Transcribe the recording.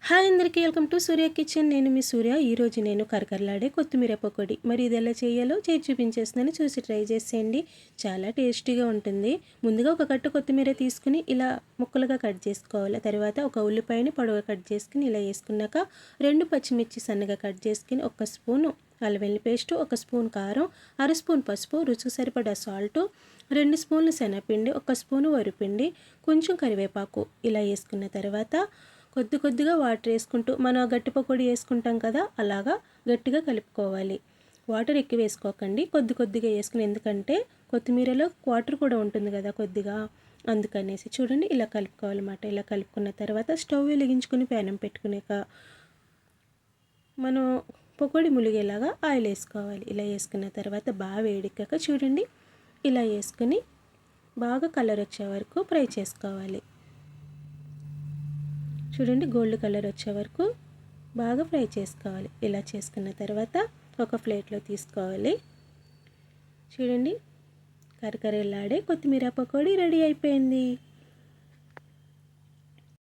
Hi అందరికీ welcome to Surya kitchen. నేను మీ సూర్య. ఈరోజు నేను కరకరలాడే కొత్తిమీర పకోడీ మరి ఇది ఎలా చేయాలో చేసి చూపించేస్తున్నాను, చూసి ట్రై చేసేయండి. చాలా టేస్టీగా ఉంటుంది. ముందుగా ఒక కట్టు కొత్తిమీర తీసుకుని ఇలా ముక్కలుగా కట్ చేసుకోవాలి. తర్వాత ఒక ఉల్లిపాయని పొడవుగా కట్ చేసుకుని ఇలా వేసుకున్నాక 2 పచ్చిమిర్చి సన్నగా కట్ చేసుకుని 1 స్పూను అల్లం వెల్లుల్లి పేస్ట్, 1 స్పూన్ కారం, 1/2 స్పూన్ పసుపు, రుచికి సరిపడా సాల్ట్, 2 స్పూన్లు శనగపిండి, 1 స్పూను వరిపిండి, కొంచెం కరివేపాకు ఇలా వేసుకున్న తర్వాత కొద్దిగా వాటర్ వేసుకుంటూ మనం గట్టి పకోడీ వేసుకుంటాం కదా, అలాగా గట్టిగా కలుపుకోవాలి. వాటర్ ఎక్కువ వేసుకోకండి, కొద్దిగా వేసుకుని, ఎందుకంటే కొత్తిమీరలో వాటర్ కూడా ఉంటుంది కదా కొద్దిగా, అందుకనేసి చూడండి ఇలా కలుపుకోవాలన్నమాట. ఇలా కలుపుకున్న తర్వాత స్టవ్ వెలిగించుకుని ప్యానం పెట్టుకునేక మనం పకోడీ ములిగేలాగా ఆయిల్ వేసుకోవాలి. ఇలా వేసుకున్న తర్వాత బాగా వేడెక్కాక చూడండి ఇలా వేసుకుని బాగా కలర్ వచ్చే వరకు ఫ్రై చేసుకోవాలి. చూడండి గోల్డ్ కలర్ వచ్చే వరకు బాగా ఫ్రై చేసుకోవాలి. ఇలా చేసుకున్న తర్వాత ఒక ప్లేట్లో తీసుకోవాలి. చూడండి కరకరలాడే కొత్తిమీర పకోడీ రెడీ అయిపోయింది.